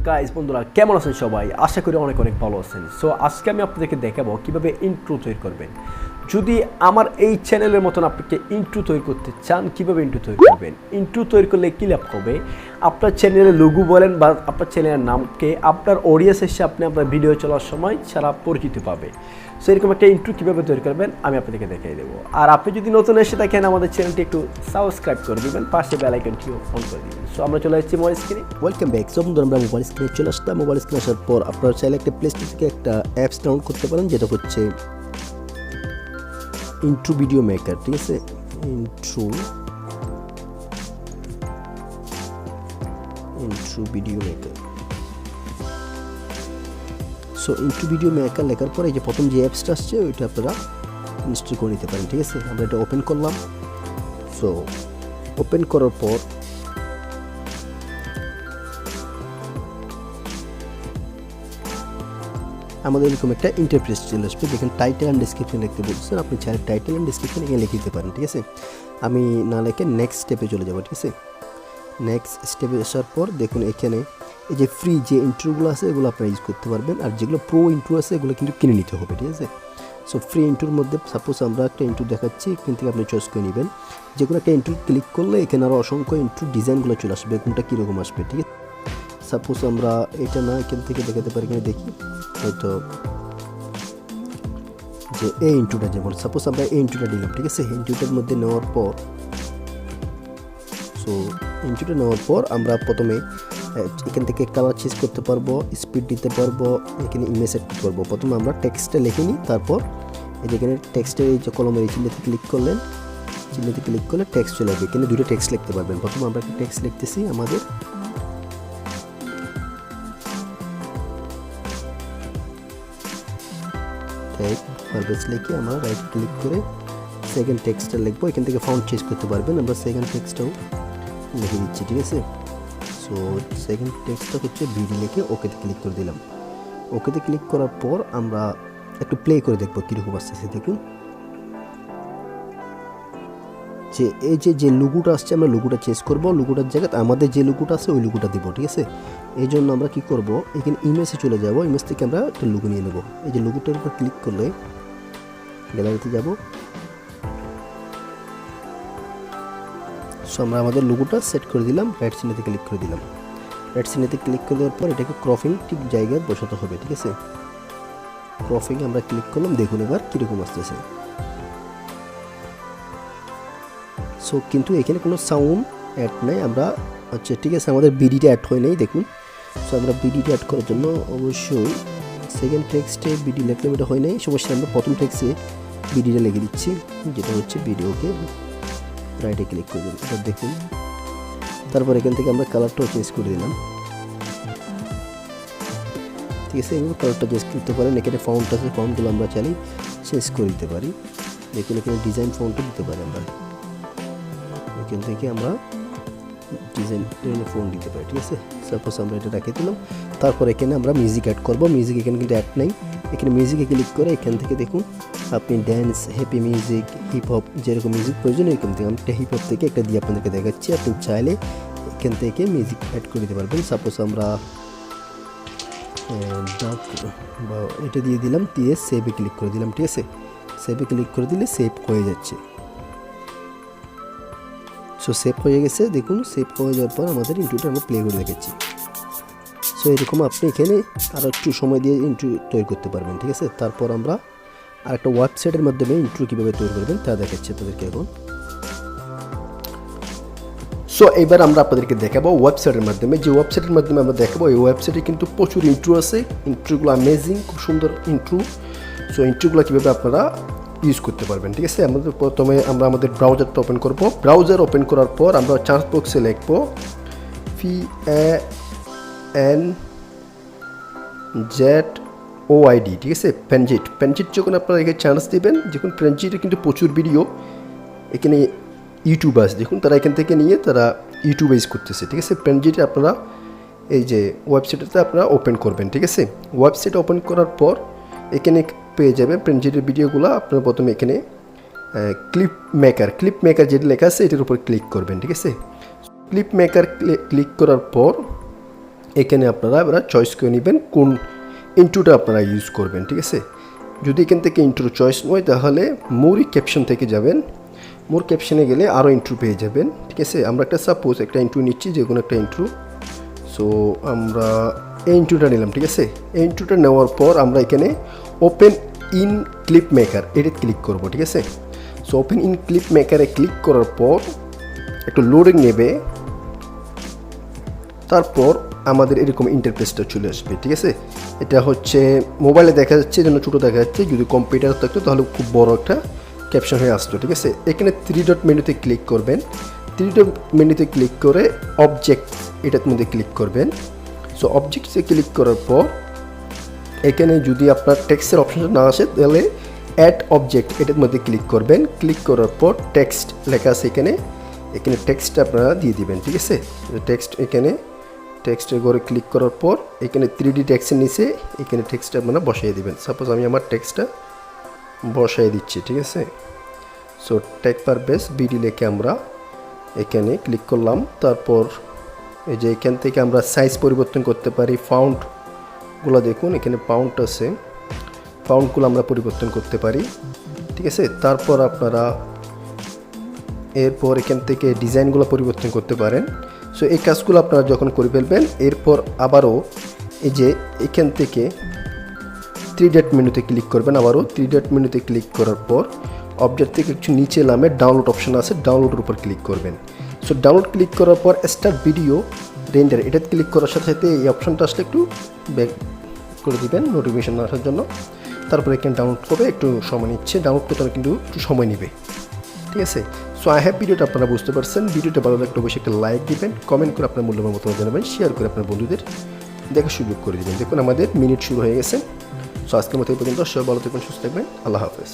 Guys বন্ধুরা কেমন আছেন সবাই? আশা করি অনেক অনেক ভালো আছেন। সো আজকে আমি আপনাদেরকে দেখাবো কিভাবে ইন্ট্রো তৈরি করবেন। যদি আমার এই চ্যানেলের মতন আপনাকে ইন্ট্রো তৈরি করতে চান, কিভাবে ইন্ট্রো তৈরি করবেন, ইন্ট্রো তৈরি করলে কী লাভ হবে, আপনার চ্যানেলের লোগো বলেন বা আপনার চ্যানেলের নামকে আপনার অডিয়েন্স এসে আপনি আপনার ভিডিও চলার সময় সারা পরিচিতি পাবে। সো এরকম একটা ইন্ট্রো কীভাবে তৈরি করবেন আমি আপনাদেরকে দেখিয়ে দেবো। আর আপনি যদি নতুন এসে থাকেন আমাদের চ্যানেলটি একটু সাবস্ক্রাইব করে দেবেন, পাশে বেল আইকনটিও অন করে দেবেন। সো আমরা চলে এসেছি মোবাইল স্ক্রিনে। Welcome back. সো বন্ধুরা আমরা মোবাইল স্ক্রিনে চলে আসলাম। মোবাইল স্ক্রিনে আসার পর আপনারা চাইলে একটা প্লে স্টোর থেকে একটা অ্যাপস ডাউনলোড করতে পারেন, যেটা হচ্ছে ইন্ট্রো ভিডিও মেকার। ঠিক আছে, intro video maker. So intro video maker লেখার পরে এই যে প্রথম যে অ্যাপসটা আসছে ওইটা আপনারা ইনস্টল করে নিতে পারেন। ঠিক আছে, আমরা এটা ওপেন করলাম। সো ওপেন করার পর আমাদের এরকম একটা ইন্টারফেস চলে আসবে, যেখানে টাইটেল অ্যান্ড ডেসক্রিপশন লিখতে বলছেন। আপনি চাইলে টাইটেল অ্যান্ড ডেসক্রিপশন এখানে লিখে দিতে পারেন। ঠিক আছে, আমি না লিখে নেক্সট স্টেপে চলে যাব। ঠিক আছে, নেক্সট স্টেপে আসার পর দেখুন এখানে এই যে ফ্রি যে ইন্ট্রোগুলো আছে এগুলো আপনারা ইউজ করতে পারবেন, আর যেগুলো প্রো ইন্ট্রো আছে এগুলো কিন্তু কিনে নিতে হবে। ঠিক আছে, সো ফ্রি ইন্ট্রোর মধ্যে সাপোজ আমরা একটা ইন্ট্রো দেখাচ্ছি, এখান থেকে আপনি চয়েস করে নেবেন। যে কোনো একটা ইন্ট্রো ক্লিক করলে এখানে আরও অসংখ্য ইন্ট্রো ডিজাইনগুলো চলে আসবে, কোনটা কীরকম আসবে। ঠিক আছে, সাপোজ আমরা এটা না এখান থেকে দেখাতে পারি, এখানে দেখি হয়তো যে এই ইন্ট্রোটা, যেমন সাপোজ আমরা এই ইন্ট্রোটা দিলাম। ঠিক আছে, ইন্ট্রোটার মধ্যে নেওয়ার পর সো ইন্ট্রোটা নেওয়ার পর আমরা প্রথমে এখান থেকে কালার চেঞ্জ করতে পারবো, স্পিড দিতে পারবো, এখানে ইমেজ সেট করতে পারবো। প্রথমে আমরা টেক্সটটা লিখে নিই, তারপর এই যেখানে টেক্সটের এই যে কলমের এই চিহ্নতে ক্লিক করলেন, চিহ্নতে ক্লিক করলে টেক্সট চলে আসবে। এখানে দুটো টেক্সট লিখতে পারবেন। প্রথমে আমরা একটা টেক্সট লিখতেছি, আমাদের লিখে আমরা রাইট ক্লিক করে সেকেন্ড টেক্সটটা লিখবো। এখান থেকে ফন্ট চেঞ্জ করতে পারবেন, আমরা সেকেন্ড টেক্সটটাও লিখে দিচ্ছি। ঠিক আছে, সো সেকেন্ড টেক্সটটা হচ্ছে বিডি লিখে ওকেতে ক্লিক করে দিলাম। ওকেতে ক্লিক করার পর আমরা একটু প্লে করে দেখবো কীরকম আসতেছে। দেখুন যে এই যে লুগোটা আসছে, আমরা লুগোটা চেঞ্জ করবো। লুগোটার জায়গায় আমাদের যে লুগোটা আছে ওই লুগোটা দিব। ঠিক আছে, এই জন্য আমরা কী করবো, এখানে ইমেজে চলে যাব, ইমেজ থেকে আমরা একটা লুগো নিয়ে নেবো। এই যে লুগোটার উপর ক্লিক করলে গ্যালারিতে যাব। সো আমরা আমাদের লুগোটা সেট করে দিলাম, রাইট চিহ্নতে ক্লিক করে দিলাম। রাইট চিহ্নতে ক্লিক করে দেওয়ার পর এটাকে ক্রপিং ঠিক জায়গায় বসাতে হবে। ঠিক আছে, ক্রপিং আমরা ক্লিক করলাম, দেখুন এবার কীরকম আসতেছে। সো কিন্তু এখানে কোনো সাউন্ড অ্যাড নেই, আমরা আচ্ছা ঠিক আছে, আমাদের বিডিটা অ্যাড হয় নাই দেখুন। সো আমরা বিডিটা অ্যাড করার জন্য অবশ্যই সেকেন্ড টেক্সটে বিডি লিখলে এটা হয় নাই, সমস্যা। আমরা প্রথম টেক্সটে বিডিটা লিখে দিচ্ছি, যেটা হচ্ছে ভিডিওকে রাইটে ক্লিক করে দিলাম, এটা দেখুন। তারপর এখান থেকে আমরা কালারটাও চেঞ্জ করে দিলাম। ঠিক আছে, এগুলো কালারটা চেঞ্জ করতে পারেন। এখানে ফন্ট আছে, ফন্টগুলো আমরা চাইলে চেঞ্জ করে দিতে পারি। দেখুন এখানে ডিজাইন ফন্টও দিতে পারি, আমরা এখান থেকে আমরা ডিজাইন ফোন দিতে পারি। ঠিক আছে, সাপোজ আমরা এটা রেখে দিলাম। তারপর এখানে আমরা মিউজিক অ্যাড করব। মিউজিক এখানে কিন্তু অ্যাড নেই, এখানে মিউজিকে ক্লিক করে এখান থেকে দেখুন আপনি dance, happy music, hip hop, যেরকম মিউজিক প্রয়োজন এরকম থেকে আমি হিপ হপ থেকে একটা দিয়ে আপনাদেরকে দেখাচ্ছি। আপনি চাইলে এখান থেকে মিউজিক অ্যাড করে দিতে পারবেন। সাপোজ আমরা বা এটা দিয়ে দিলাম, দিয়ে সেভে ক্লিক করে দিলাম। ঠিক আছে, সেভে ক্লিক করে দিলে সেভ হয়ে যাচ্ছে। সো সেভ হয়ে গেছে, দেখুন সেভ হয়ে যাওয়ার পর আমাদের ইন্ট্রোটা আমরা প্লে করে দেখাচ্ছি। সো এরকম আপনি এখানে আরও একটু সময় দিয়ে ইন্ট্রো তৈরি করতে পারবেন। ঠিক আছে, তারপর আমরা আরেকটা ওয়েবসাইটের মাধ্যমে ইন্ট্রো কীভাবে তৈরি করবেন তা দেখাচ্ছি আপনাদেরকে এখন। সো এবার আমরা আপনাদেরকে দেখাবো ওয়েবসাইটের মাধ্যমে। যে ওয়েবসাইটের মাধ্যমে আমরা দেখাবো, এই ওয়েবসাইটে কিন্তু প্রচুর ইন্ট্রো আছে। ইন্ট্রোগুলো অ্যামেজিং, খুব সুন্দর ইন্ট্রো। সো ইন্ট্রোগুলো কীভাবে আপনারা ইউজ করতে পারবেন। ঠিক আছে, আমাদের প্রথমে আমরা আমাদের ব্রাউজারটা ওপেন করব। ব্রাউজার ওপেন করার পর আমরা সার্চ বক্সে লিখব PANZOID। ঠিক আছে, প্যানজিট যখন আপনারা এখানে চান্স দেবেন, যখন প্যানজিটে কিন্তু প্রচুর ভিডিও এখানে ইউটিউব আছে, দেখুন তারা এখান থেকে নিয়ে তারা ইউটিউবে ইউজ করতেছে। ঠিক আছে, প্যানজিটে আপনারা এই যে ওয়েবসাইটটাতে আপনারা ওপেন করবেন। ঠিক আছে, ওয়েবসাইট ওপেন করার পর এখানে পেয়ে যাবেন প্যানজিটের ভিডিওগুলো। আপনারা প্রথমে এখানে ক্লিপ মেকার যেটা লেখা আছে এটার উপর ক্লিক করবেন। ঠিক আছে, ক্লিপ মেকার ক্লিক করার পর এখানে আপনারা এবার চয়েস করে নেবেন কোন ইন্ট্রোটা আপনারা ইউজ করবেন, ঠিক আছে। যদি এখান থেকে ইন্ট্রো চয়েস নয় তাহলে মোর ক্যাপশন থেকে যাবেন, মোর ক্যাপশনে গেলে আরও ইন্ট্রো পেয়ে যাবেন, ঠিক আছে। আমরা একটা সাপোজ একটা ইন্ট্রো নিচ্ছি, যে কোনো একটা ইন্ট্রো। সো আমরা এই ইন্ট্রোটা নিলাম, ঠিক আছে। এই ইন্ট্রোটা নেওয়ার পর আমরা এখানে ওপেন ইন ক্লিপ মেকার এটা ক্লিক করব, ঠিক আছে। সো ওপেন ইন ক্লিপ মেকারে ক্লিক করার পর একটু লোডিং নেবে, তারপর আমাদের এরকম ইন্টারফেসটা চলে আসবে, ঠিক আছে। এটা হচ্ছে মোবাইলে দেখা যাচ্ছে যেন ছোটো দেখা যাচ্ছে, যদি কম্পিউটার থাকতো তাহলে খুব বড় একটা ক্যাপশন হয়ে আসতো, ঠিক আছে। এখানে 3 ডট মেনুতে ক্লিক করবেন, 3 ডট মেনুতে ক্লিক করে অবজেক্ট এটার মধ্যে ক্লিক করবেন। সো অবজেক্টসে ক্লিক করার পর এখানে যদি আপনার টেক্সটের অপশনটা না আসে তাহলে অ্যাড অবজেক্ট এটার মধ্যে ক্লিক করবেন। ক্লিক করার পর টেক্সট লেখা আছে এখানে, এখানে টেক্সটটা আপনারা দিয়ে দিবেন, ঠিক আছে। টেক্সট এখানে টেক্সটের ঘরে ক্লিক করার পর এখানে 3D টেক্সটের নিচে এখানে টেক্সটটা আপনারা বসাই দিবেন। সাপোজ আমি আমার টেক্সটটা বসাই দিচ্ছি, ঠিক আছে। সো টেক পার বেস বিডি লিখে আমরা এখানে ক্লিক করলাম। তারপর এই যে এখান থেকে আমরা সাইজ পরিবর্তন করতে পারি, ফাউন্টগুলো দেখুন এখানে ফাউন্ট আছে, ফাউন্টগুলো আমরা পরিবর্তন করতে পারি, ঠিক আছে। তারপর আপনারা এরপর এখান থেকে ডিজাইনগুলো পরিবর্তন করতে পারেন। সো এই কাজগুলো আপনারা যখন করে ফেলবেন, এরপর আবারও এই যে এখান থেকে 3 ডট মেনুতে ক্লিক করবেন, আবারও 3 ডট মেনুতে ক্লিক করার পর অবজেক্ট থেকে একটু নিচে নামে ডাউনলোড অপশন আছে, ডাউনলোডের উপর ক্লিক করবেন। সো ডাউনলোড ক্লিক করার পর স্টার্ট ভিডিও রেন্ডার এটা ক্লিক করার সাথে সাথে এই অপশনটা আসলে একটু ব্যাক করে দিবেন নোটিফিকেশন আসার জন্য। তারপরে এখানে ডাউনলোড করবে, একটু সময় নিচ্ছে, ডাউনলোড করতে কিন্তু একটু সময় নেবে, ঠিক আছে। সো আই হ্যাভ ভিডিওটা আপনারা বুঝতে পারছেন। ভিডিওটা ভালো লাগলে অবশ্যই একটা লাইক দিবেন, কমেন্ট করে আপনার মূল্যবান মতামত জানাবেন, শেয়ার করে আপনার বন্ধুদের দেখার সুযোগ করে দেবেন। দেখুন আমাদের মিনিট শুরু হয়ে গেছে। সো আজকের মতো এই পর্যন্ত, সবাই ভালো থাকবেন, সুস্থ থাকবেন, আল্লাহ হাফেজ।